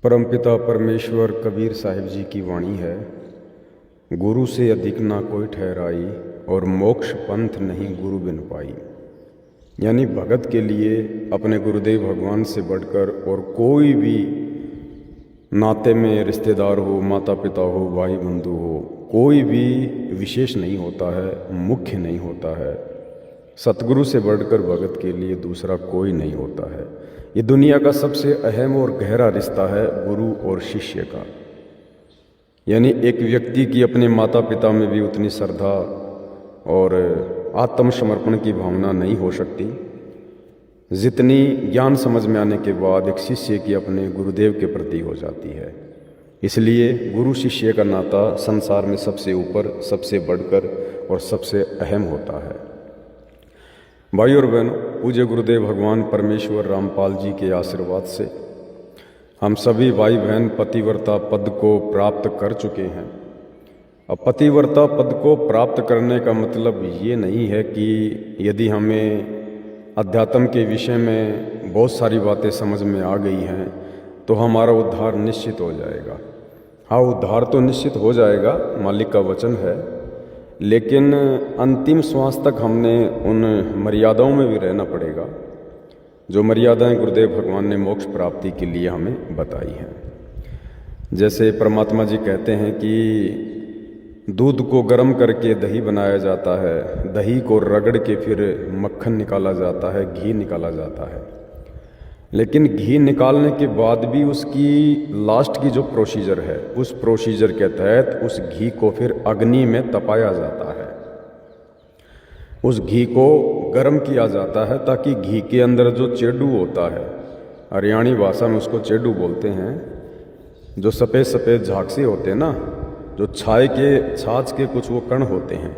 परमपिता परमेश्वर कबीर साहिब जी की वाणी है, गुरु से अधिक ना कोई ठहराई और मोक्ष पंथ नहीं गुरु बिन पाई। यानी भगत के लिए अपने गुरुदेव भगवान से बढ़कर और कोई भी नाते में रिश्तेदार हो, माता पिता हो, भाई बंधु हो, कोई भी विशेष नहीं होता है, मुख्य नहीं होता है। सतगुरु से बढ़कर भगत के लिए दूसरा कोई नहीं होता है। ये दुनिया का सबसे अहम और गहरा रिश्ता है गुरु और शिष्य का। यानी एक व्यक्ति की अपने माता पिता में भी उतनी श्रद्धा और आत्मसमर्पण की भावना नहीं हो सकती जितनी ज्ञान समझ में आने के बाद एक शिष्य की अपने गुरुदेव के प्रति हो जाती है। इसलिए गुरु शिष्य का नाता संसार में सबसे ऊपर, सबसे बढ़कर और सबसे अहम होता है। भाई और बहनों, पूज्य गुरुदेव भगवान परमेश्वर रामपाल जी के आशीर्वाद से हम सभी भाई बहन पतिव्रता पद को प्राप्त कर चुके हैं। अब पतिव्रता पद को प्राप्त करने का मतलब ये नहीं है कि यदि हमें अध्यात्म के विषय में बहुत सारी बातें समझ में आ गई हैं तो हमारा उद्धार निश्चित हो जाएगा। हाँ, उद्धार तो निश्चित हो जाएगा, मालिक का वचन है, लेकिन अंतिम श्वास तक हमने उन मर्यादाओं में भी रहना पड़ेगा जो मर्यादाएं गुरुदेव भगवान ने मोक्ष प्राप्ति के लिए हमें बताई हैं। जैसे परमात्मा जी कहते हैं कि दूध को गर्म करके दही बनाया जाता है, दही को रगड़ के फिर मक्खन निकाला जाता है, घी निकाला जाता है। लेकिन घी निकालने के बाद भी उसकी लास्ट की जो प्रोसीजर है, उस प्रोसीजर के तहत उस घी को फिर अग्नि में तपाया जाता है, उस घी को गर्म किया जाता है ताकि घी के अंदर जो चेडू होता है, हरियाणी भाषा में उसको चेडू बोलते हैं, जो सफ़ेद सफ़ेद झाग से होते हैं ना, जो छाछ के कुछ वो कण होते हैं,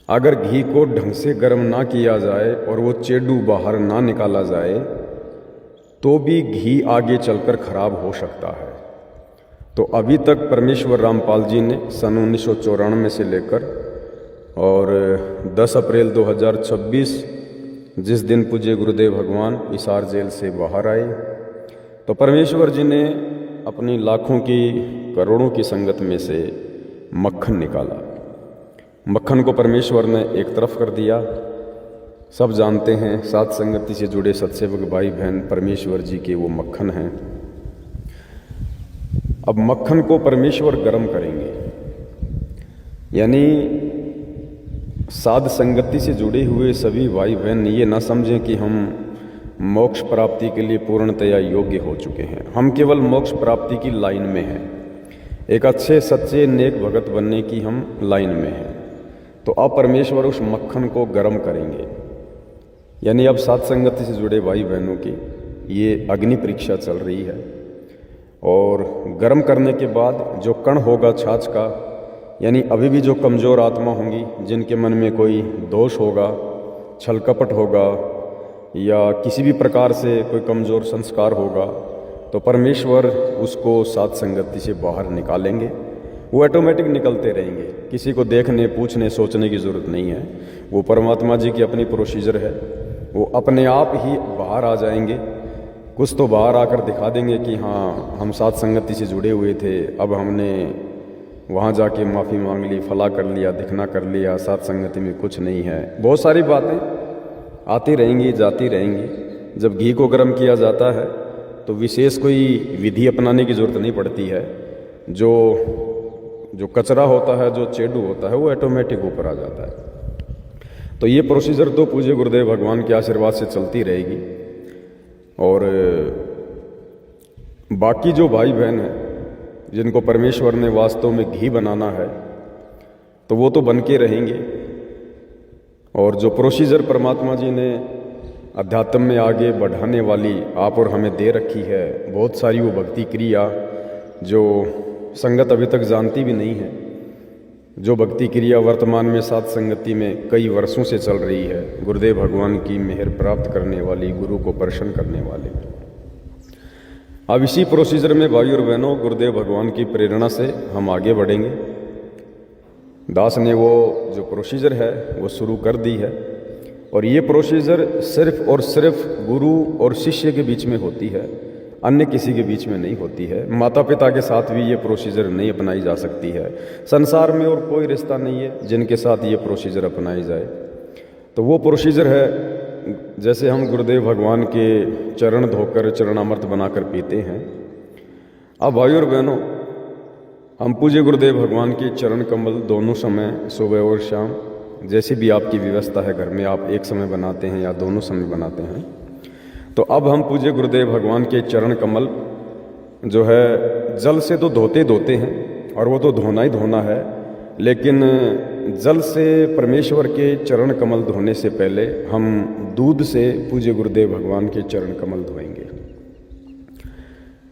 अगर घी को ढंग से गर्म ना किया जाए और वो चेडू बाहर ना निकाला जाए तो भी घी आगे चलकर खराब हो सकता है। तो अभी तक परमेश्वर रामपाल जी ने सन 1994 से लेकर और 10 अप्रैल 2026 जिस दिन पूज्य गुरुदेव भगवान हिसार जेल से बाहर आए तो परमेश्वर जी ने अपनी लाखों की करोड़ों की संगत में से मक्खन निकाला। मक्खन को परमेश्वर ने एक तरफ कर दिया। सब जानते हैं, साथ संगति से जुड़े सत्सेवक भाई बहन परमेश्वर जी के वो मक्खन हैं। अब मक्खन को परमेश्वर गर्म करेंगे। यानी साध संगति से जुड़े हुए सभी भाई बहन ये ना समझें कि हम मोक्ष प्राप्ति के लिए पूर्णतया योग्य हो चुके हैं। हम केवल मोक्ष प्राप्ति की लाइन में हैं, एक अच्छे सच्चे नेक भगत बनने की हम लाइन में हैं। तो अब परमेश्वर उस मक्खन को गर्म करेंगे। यानी अब साथ संगति से जुड़े भाई बहनों की ये अग्नि परीक्षा चल रही है और गर्म करने के बाद जो कण होगा छाछ का, यानी अभी भी जो कमज़ोर आत्मा होंगी, जिनके मन में कोई दोष होगा, छल कपट होगा या किसी भी प्रकार से कोई कमज़ोर संस्कार होगा, तो परमेश्वर उसको साथ संगति से बाहर निकालेंगे। वो ऑटोमेटिक निकलते रहेंगे, किसी को देखने, पूछने, सोचने की ज़रूरत नहीं है। वो परमात्मा जी की अपनी प्रोसीजर है, वो अपने आप ही बाहर आ जाएंगे। कुछ तो बाहर आकर दिखा देंगे कि हाँ, हम साथ संगति से जुड़े हुए थे, अब हमने वहाँ जाके माफ़ी मांग ली, फला कर लिया, दिखना कर लिया, साथ संगति में कुछ नहीं है। बहुत सारी बातें आती रहेंगी, जाती रहेंगी। जब घी को गर्म किया जाता है तो विशेष कोई विधि अपनाने की ज़रूरत नहीं पड़ती है। जो कचरा होता है, जो चेडू होता है, वो ऑटोमेटिक ऊपर आ जाता है। तो ये प्रोसीजर तो पूज्य गुरुदेव भगवान के आशीर्वाद से चलती रहेगी। और बाकी जो भाई बहन हैं जिनको परमेश्वर ने वास्तव में घी बनाना है तो वो तो बन के रहेंगे। और जो प्रोसीजर परमात्मा जी ने अध्यात्म में आगे बढ़ाने वाली आप और हमें दे रखी है, बहुत सारी वो भक्ति क्रिया जो संगत अभी तक जानती भी नहीं है, जो भक्ति क्रिया वर्तमान में साथ संगति में कई वर्षों से चल रही है, गुरुदेव भगवान की मेहर प्राप्त करने वाली, गुरु को प्रसन्न करने वाली। अब इसी प्रोसीजर में भाई और बहनों, गुरुदेव भगवान की प्रेरणा से हम आगे बढ़ेंगे। दास ने वो जो प्रोसीजर है वो शुरू कर दी है और ये प्रोसीजर सिर्फ और सिर्फ गुरु और शिष्य के बीच में होती है। अन्य किसी के बीच में नहीं होती है। माता पिता के साथ भी ये प्रोसीजर नहीं अपनाई जा सकती है। संसार में और कोई रिश्ता नहीं है जिनके साथ ये प्रोसीजर अपनाई जाए। तो वो प्रोसीजर है, जैसे हम गुरुदेव भगवान के चरण धोकर चरणामृत बनाकर पीते हैं। अब भाइयों और बहनों, हम पूज्य गुरुदेव भगवान के चरण कमल दोनों समय, सुबह और शाम, जैसी भी आपकी व्यवस्था है घर में, आप एक समय बनाते हैं या दोनों समय बनाते हैं, तो अब हम पूज्य गुरुदेव भगवान के चरण कमल जो है जल से तो धोते हैं, और वो तो धोना ही धोना है, लेकिन जल से परमेश्वर के चरण कमल धोने से पहले हम दूध से पूज्य गुरुदेव भगवान के चरण कमल धोएंगे,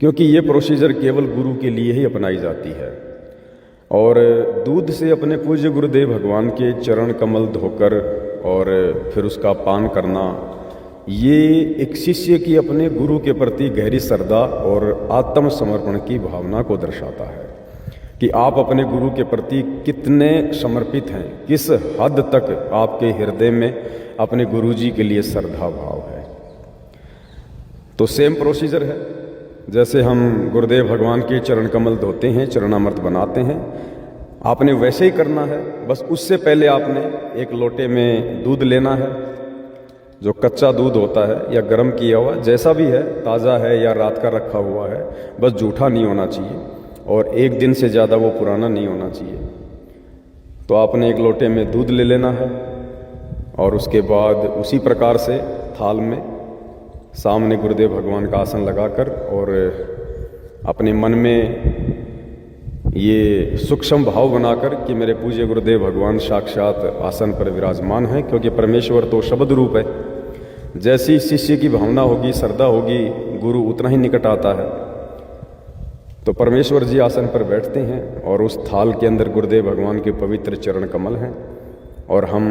क्योंकि ये प्रोसीजर केवल गुरु के लिए ही अपनाई जाती है। और दूध से अपने पूज्य गुरुदेव भगवान के चरण कमल धोकर और फिर उसका पान करना, ये एक शिष्य की अपने गुरु के प्रति गहरी श्रद्धा और आत्मसमर्पण की भावना को दर्शाता है कि आप अपने गुरु के प्रति कितने समर्पित हैं, किस हद तक आपके हृदय में अपने गुरु जी के लिए श्रद्धा भाव है। तो सेम प्रोसीजर है, जैसे हम गुरुदेव भगवान के चरण कमल धोते हैं, चरणामृत बनाते हैं, आपने वैसे ही करना है। बस उससे पहले आपने एक लोटे में दूध लेना है, जो कच्चा दूध होता है या गर्म किया हुआ, जैसा भी है, ताज़ा है या रात का रखा हुआ है, बस जूठा नहीं होना चाहिए और एक दिन से ज़्यादा वो पुराना नहीं होना चाहिए। तो आपने एक लोटे में दूध ले लेना है और उसके बाद उसी प्रकार से थाल में सामने गुरुदेव भगवान का आसन लगाकर और अपने मन में ये सूक्ष्म भाव बनाकर कि मेरे पूज्य गुरुदेव भगवान साक्षात आसन पर विराजमान हैं, क्योंकि परमेश्वर तो शब्द रूप है। जैसी शिष्य की भावना होगी, श्रद्धा होगी, गुरु उतना ही निकट आता है। तो परमेश्वर जी आसन पर बैठते हैं और उस थाल के अंदर गुरुदेव भगवान के पवित्र चरण कमल हैं, और हम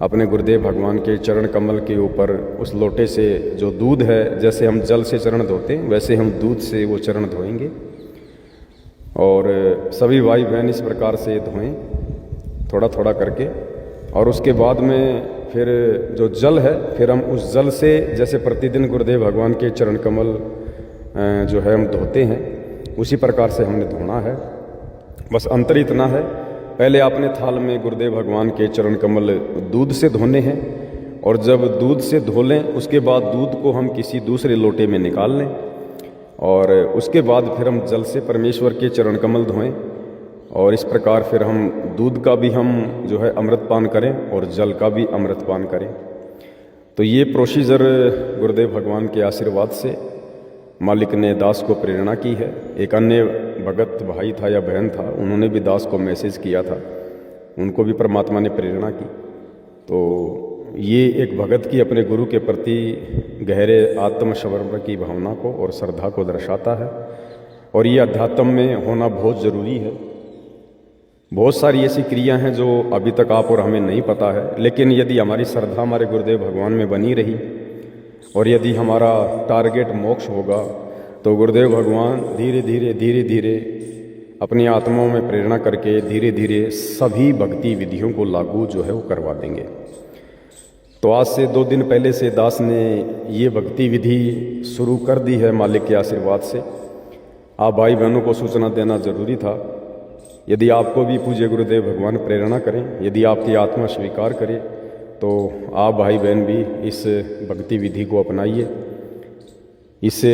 अपने गुरुदेव भगवान के चरण कमल के ऊपर उस लोटे से जो दूध है, जैसे हम जल से चरण धोते हैं वैसे हम दूध से वो चरण धोएंगे। और सभी भाई बहन इस प्रकार से धोएं, थोड़ा थोड़ा करके। और उसके बाद में फिर जो जल है, फिर हम उस जल से, जैसे प्रतिदिन गुरुदेव भगवान के चरण कमल जो है हम धोते हैं, उसी प्रकार से हमने धोना है। बस अंतर इतना है, पहले आपने थाल में गुरुदेव भगवान के चरण कमल दूध से धोने हैं, और जब दूध से धो लें उसके बाद दूध को हम किसी दूसरे लोटे में निकाल लें, और उसके बाद फिर हम जल से परमेश्वर के चरण कमल धोएं, और इस प्रकार फिर हम दूध का भी हम जो है अमृत पान करें और जल का भी अमृत पान करें। तो ये प्रोसीजर गुरुदेव भगवान के आशीर्वाद से मालिक ने दास को प्रेरणा की है। एक अन्य भगत भाई था या बहन था, उन्होंने भी दास को मैसेज किया था, उनको भी परमात्मा ने प्रेरणा की। तो ये एक भगत की अपने गुरु के प्रति गहरे आत्मसमर्पण की भावना को और श्रद्धा को दर्शाता है, और ये अध्यात्म में होना बहुत ज़रूरी है। बहुत सारी ऐसी क्रिया हैं जो अभी तक आप और हमें नहीं पता है, लेकिन यदि हमारी श्रद्धा हमारे गुरुदेव भगवान में बनी रही और यदि हमारा टारगेट मोक्ष होगा, तो गुरुदेव भगवान धीरे धीरे अपनी आत्माओं में प्रेरणा करके धीरे धीरे सभी भक्ति विधियों को लागू जो है वो करवा देंगे। तो आज से 2 दिन पहले से दास ने ये भक्ति विधि शुरू कर दी है मालिक के आशीर्वाद से। आप भाई बहनों को सूचना देना ज़रूरी था। यदि आपको भी पूज्य गुरुदेव भगवान प्रेरणा करें, यदि आपकी आत्मा स्वीकार करे, तो आप भाई बहन भी इस भक्ति विधि को अपनाइए। इससे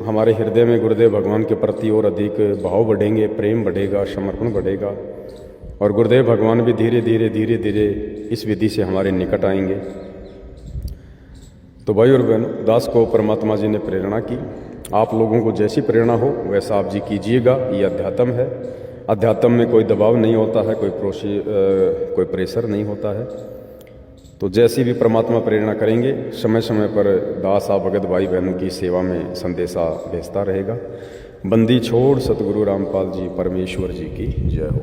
हमारे हृदय में गुरुदेव भगवान के प्रति और अधिक भाव बढ़ेंगे, प्रेम बढ़ेगा, समर्पण बढ़ेगा, और गुरुदेव भगवान भी धीरे धीरे इस विधि से हमारे निकट आएंगे। तो भाई और बहनों, दास को परमात्मा जी ने प्रेरणा की। आप लोगों को जैसी प्रेरणा हो वैसा आप जी कीजिएगा। ये अध्यात्म है। अध्यात्म में कोई दबाव नहीं होता है, कोई प्रेशर नहीं होता है। तो जैसी भी परमात्मा प्रेरणा करेंगे, समय समय पर दास आप भगत भाई बहनों की सेवा में संदेशा भेजता रहेगा। बंदी छोड़ सतगुरु रामपाल जी परमेश्वर जी की जय हो।